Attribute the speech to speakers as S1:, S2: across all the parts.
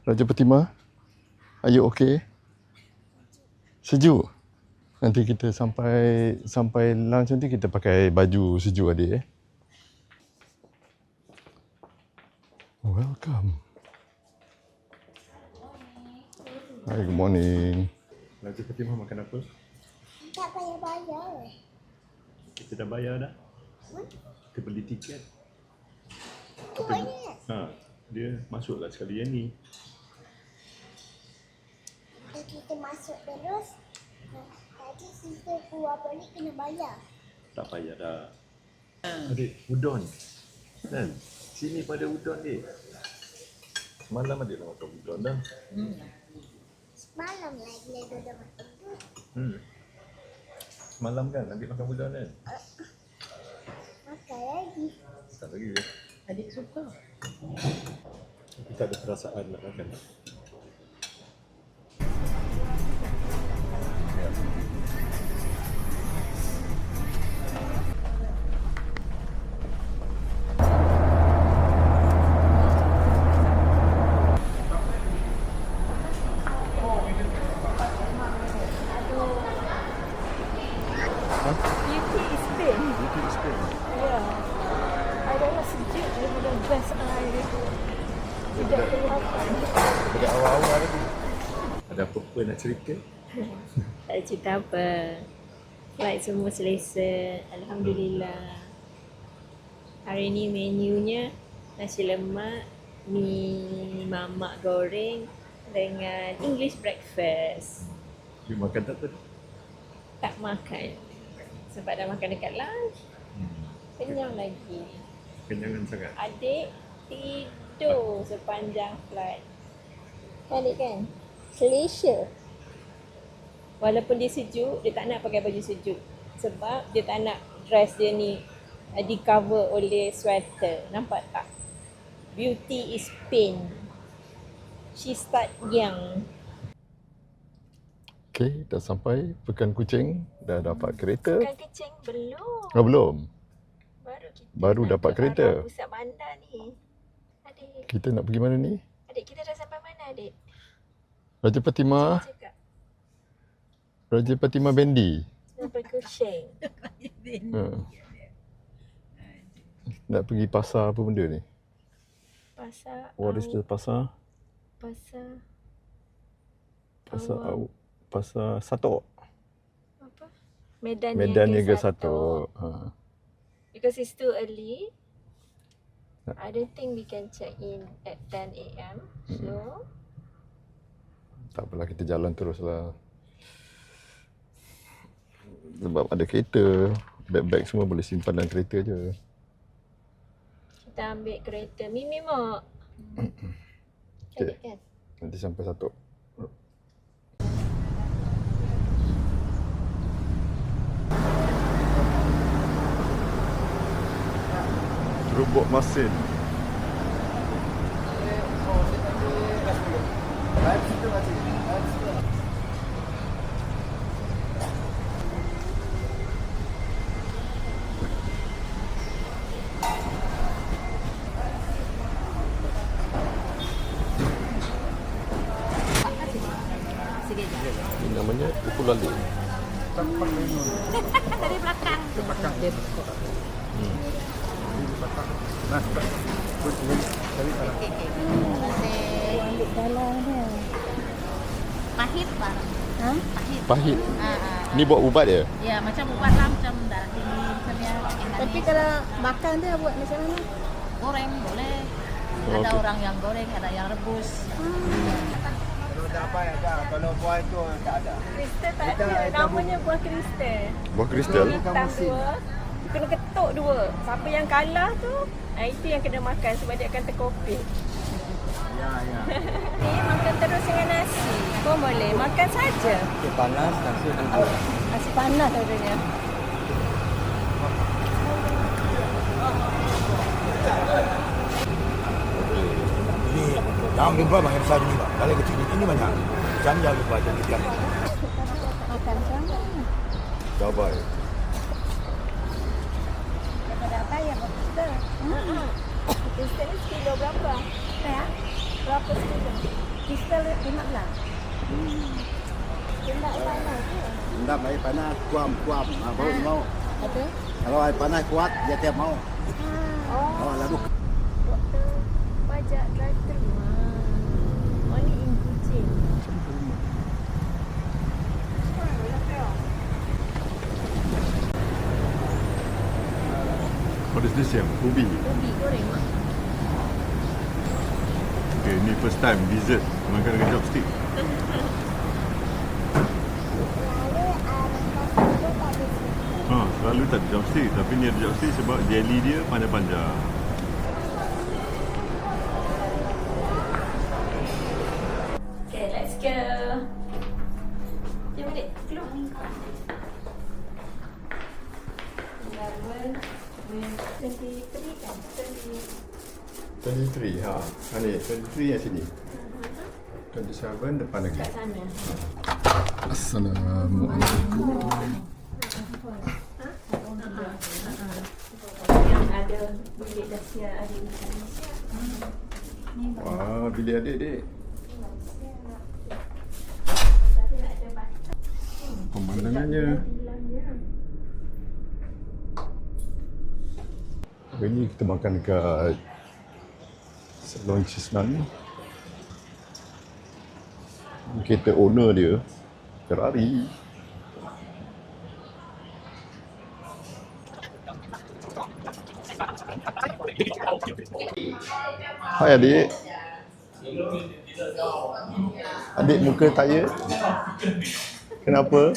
S1: Raja Fatimah, are you okay? Sejuk? Nanti kita sampai lunch nanti kita pakai baju sejuk adik. Welcome. Hi, good morning. Raja Fatimah makan apa?
S2: Tak payah bayar.
S1: Kita dah bayar dah. Kita beli tiket. Dia masuklah sekali yang ni.
S2: Kita masuk terus. Tadi kita keluar balik kena bayar.
S1: Tak payah dah. Adik, udon. Kan? Sini pada udon dik. Semalam adik dah makan udon dah.
S2: Semalam lagi dah makan tu.
S1: Semalam kan adik makan udon kan?
S2: Makan lagi.
S1: Tak lagi ke?
S3: Adik suka.
S1: Tapi tak ada perasaan nak makan.
S3: Beauty is pain.
S1: Beauty is pain.
S3: Ya. Adalah sejuk daripada best air. Tidak kelihatan.
S1: Daripada awal-awal tadi. Ada apa-apa nak cerita?
S3: Tak ada cerita apa. Flight semua selesa. Alhamdulillah. Hari ni menunya nasi lemak, mi mamak goreng dengan English breakfast.
S1: You makan tak tu?
S3: Tak makan. Sebab dah makan dekat lunch. Kenyang lagi.
S1: Kenyangan sangat.
S3: Adik tidur sepanjang flight. Adik kan? Selesa. Walaupun dia sejuk, dia tak nak pakai baju sejuk. Sebab dia tak nak dress dia ni di cover oleh sweater. Nampak tak? Beauty is pain. She start young.
S1: Okay, dah sampai Pekan Kuching. Dah dapat kereta.
S3: Bukan kecing belum.
S1: Belum. Baru
S3: Kita
S1: dapat
S3: nak ke
S1: kereta.
S3: arah pusat bandar ni. Adik,
S1: Kita nak pergi mana ni?
S3: adik kita dah sampai mana adik?
S1: Raja Fatimah.
S3: Cakap.
S1: Raja Fatimah Bendi.
S3: Sampai Kuching.
S1: Ha. Nak pergi pasar apa benda ni?
S3: Pasar.
S1: What is the pasar?
S3: Pasar.
S1: Pasar
S3: Awam.
S1: Pasar Satok.
S3: Apa? Medan
S1: Niaga Satok. Ha.
S3: Because it's too early. I don't think we can check in at 10 a.m. So,
S1: Tak apalah, kita jalan teruslah. Sebab ada kereta. Bag-bag semua boleh simpan dalam kereta je.
S3: kita ambil kereta Mimi Mak.
S1: Okay.
S3: Adik kan?
S1: Nanti sampai Satok. Rubuk Masin. Ini namanya Pukul Lalu.
S3: Dari belakang. Dia ambil dalam dia.
S4: Pahit pak.
S3: Ha?
S4: Pahit.
S1: Pahit. Ni buat ubat ya?
S4: Ya macam ubat lah macam darah tinggi macam ya.
S3: Tapi kalau makan dia buat macam mana?
S4: Goreng boleh.
S1: Oh,
S4: Ada
S1: okey.
S4: orang yang goreng, ada yang rebus.
S5: Kalau buah itu tak ada.
S3: Kristal tak ada. Namanya buah kristal.
S1: Buah kristal?
S3: Hitam dua. Kena ketuk dua. Siapa yang kalah tu, itu yang kena makan sebab dia akan terkopik.
S5: Ya, ya.
S3: Ni makan terus dengan nasi. Kau boleh makan saja.
S5: Itu panas, nasi bubur.
S3: Nasi panas adanya.
S5: Ini jangan lupa makan besar ini, Pak. Kalau kecil ini banyak. Jangan lupa jadi ikan.
S3: Makan sama.
S1: Cabai.
S3: Daripada apa yang kristal? Kristal ni sekilo berapa? Ya. Berapa sekilo?
S4: total 15.
S2: Tidak panas ke?
S5: Endap air panas, kuam. Baru dia mau.
S4: Apa?
S5: Kalau air panas kuat, dia tiap mau.
S2: Oh,
S5: Lalu
S3: Waktu pajak drive-thru. Oh ni in Kuching.
S1: What is this yang? Ubi.
S3: Ubi goreng mak.
S1: Okay, ni first time dessert makan dengan chopstick.
S2: lalu lepas itu tak ada sini.
S1: Selalu tak ada chopstick, tapi ni ada chopstick sebab jelly dia panjang-panjang.
S3: Okay, let's go. Jom adik, keluar. 23 kan?
S1: 23, ni 23 yang sini. 27 depan lagi.
S3: Kat sana.
S1: Assalamualaikum.
S3: Yang ada bilik dahsyat adik Malaysia.
S1: Wah, bilik adik-adik.
S3: Tapi nak ada batam.
S1: Pemandangannya. Hari ni kita makan dekat Salon Cisnan. Kereta owner dia Ferrari. Hai adik. Adik muka tired? Kenapa?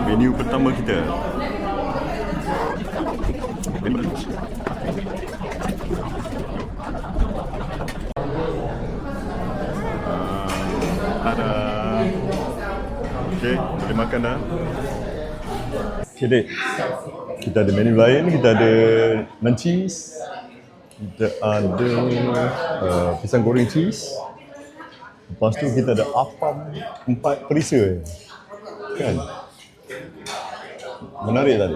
S1: Menu pertama kita. Ada. Okey, boleh makan dah. Okey, Dek. Kita ada menu lain, kita ada cheese. Kita ada pisang goreng cheese. Lepas tu kita ada apam 4 perisa. Kan? Menarik tadi.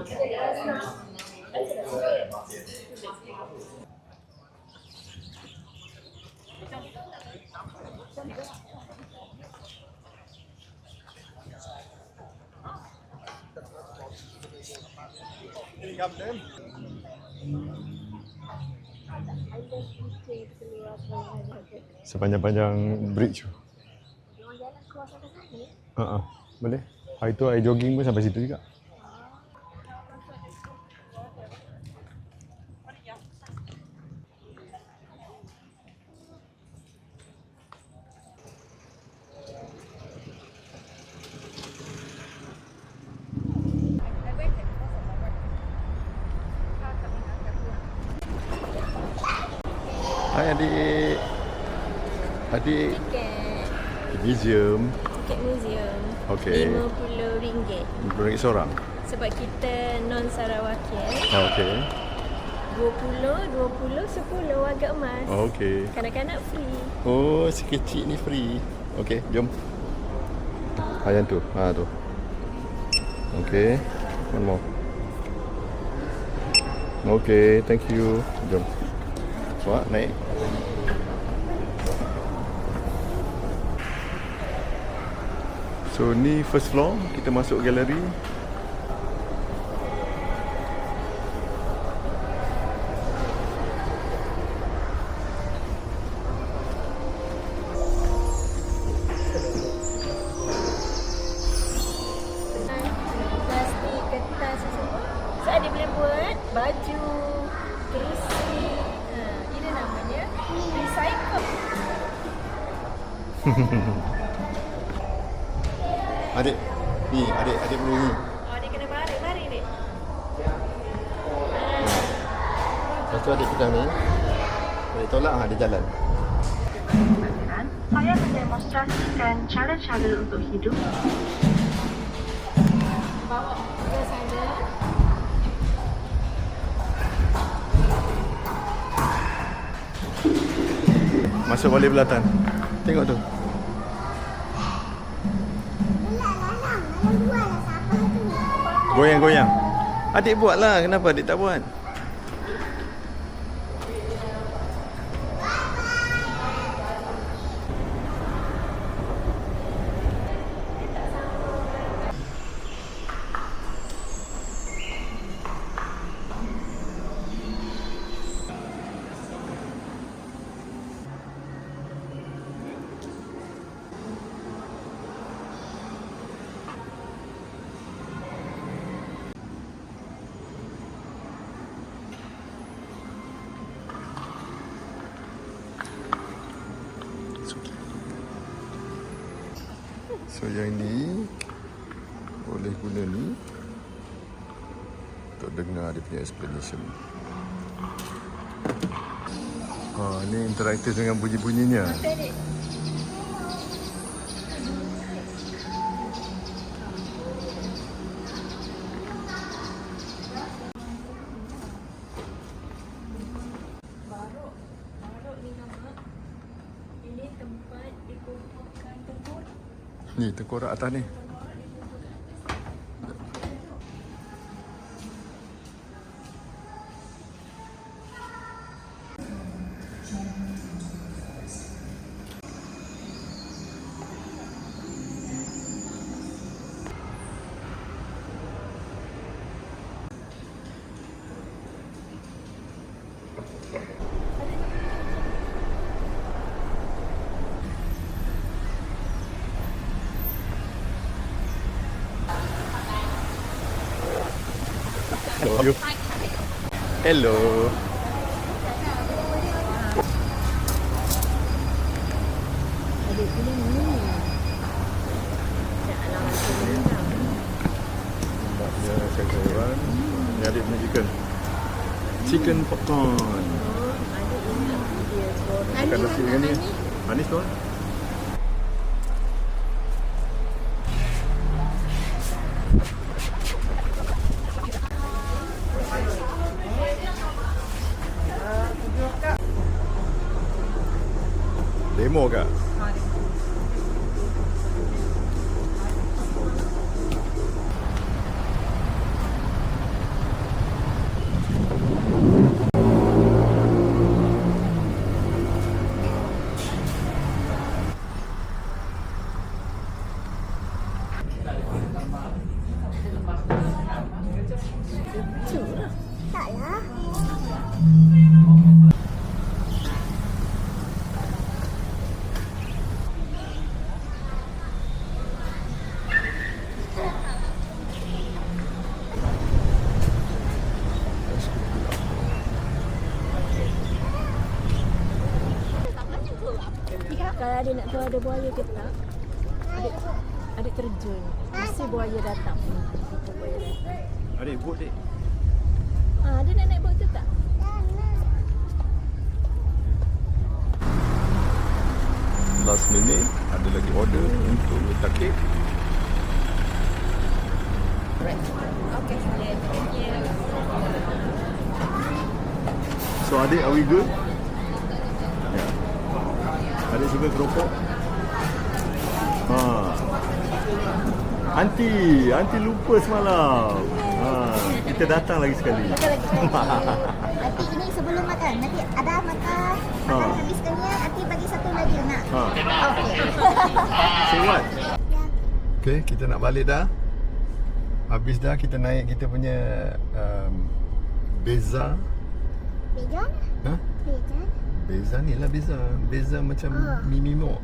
S1: Sepanjang-panjang bridge tu.
S2: Orang jalan keluar sampai sana.
S1: Boleh. Hari tu I jogging pun sampai situ juga. Hai adik. Adik.
S3: Tiket.
S1: Museum.
S3: Tiket museum.
S1: Okey.
S3: RM50.
S1: RM50 seorang.
S3: Sebab kita non Sarawakian.
S1: Okey.
S3: 20, 10 agak emas.
S1: Okey.
S3: Kanak-kanak free.
S1: Oh, si kecil ni free. Okey, jom. Yang tu. Tu. Okey. One more. Okey, thank you. Jom. Wah, naik. So ni first floor, kita masuk galeri.
S3: Plastik, kertas semua. So ada boleh buat baju, kerusi. Ini namanya recycle.
S1: Adik, ni adik punya ni.
S3: Oh, dia kena baring ni.
S1: Lepas tu adik pegang ni. Adik tolak, dia jalan.
S6: Saya mendemonstrasikan cara-cara untuk hidup.
S3: Bawa ke sana.
S1: Masuk balik belatan. Tengok tu. Goyang-goyang. Adik buatlah. Kenapa adik tak buat? So yang ni boleh guna ni untuk dengar dia punya explanation. Ni interaktif dengan bunyi-bunyinya. Ni tengkorak atas ni. Hello. Hello. Dia sayuran. Ni adik punya chicken popcorn. Makan nasi dengan ni. Manis tu. Demo kak?
S2: Taklah.
S3: Kalau adik nak tahu ada buaya ke tak, adik terjun. Mesti buaya datang. Buaya datang.
S1: Adik buat dek.
S3: Adik nak naik bot tu tak?
S1: Last minute ada lagi order untuk letak kek.
S3: Okay, thank you.
S1: So adik, are we good? Ya. Adik suka keropok? Aunty lupa semalam. Kita datang lagi sekali.
S2: Nanti ini sebelum makan. Nanti ada makan habis kenyang. Nanti bagi satu lagi nak. Okey.
S1: Say what? Okay, kita nak balik dah. Habis dah kita naik kita punya Beza.
S2: Beja?
S1: Ha?
S2: Beja?
S1: Beza ni lah Beza. Beza macam Mimimo.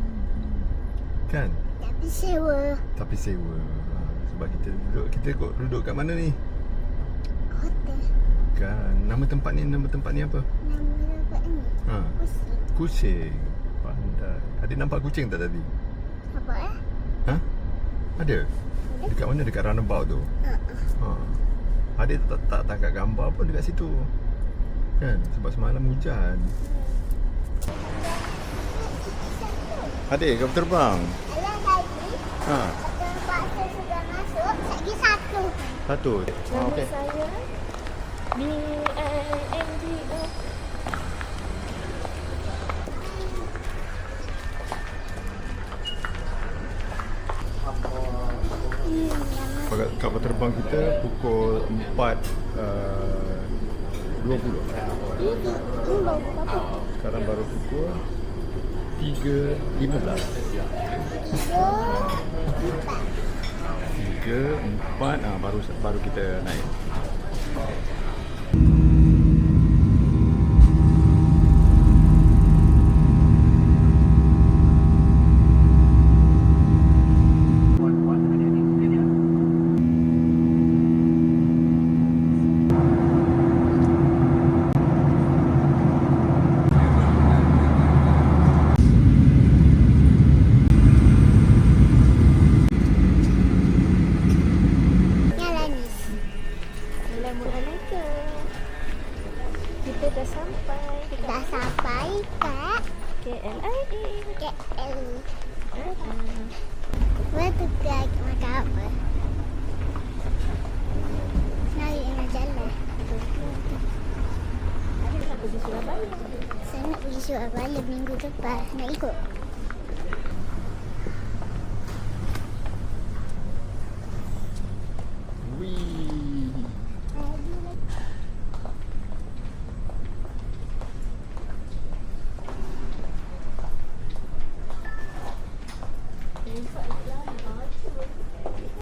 S1: Kan? Tapi sewa. Sebab kita duduk kat mana ni?
S2: Hotel.
S1: Kan. Nama tempat ni apa?
S2: Nama tempat ni?
S1: Kucing. Pandai. Adik nampak kucing tak tadi?
S2: Apa
S1: Ha? Ada? Dekat mana? Dekat roundabout tu? Adik tak tangkap gambar pun dekat situ. Kan? Sebab semalam hujan. Adik, kau terbang?
S2: Alah tadi.
S1: Ha.
S2: Paksa sudah masuk. Lagi satu.
S1: Satu. Okey.
S3: Saya BINDO.
S1: Kapal terbang kita pukul 4.20. Sekarang baru pukul 3.15. 3.4 baru kita naik.
S2: Saya kat
S3: KLIA.
S2: KL. Betul tak makan apa? Naik majalah.
S3: Pergi Surabaya.
S2: Saya nak pergi Surabaya minggu depan. Nak ikut?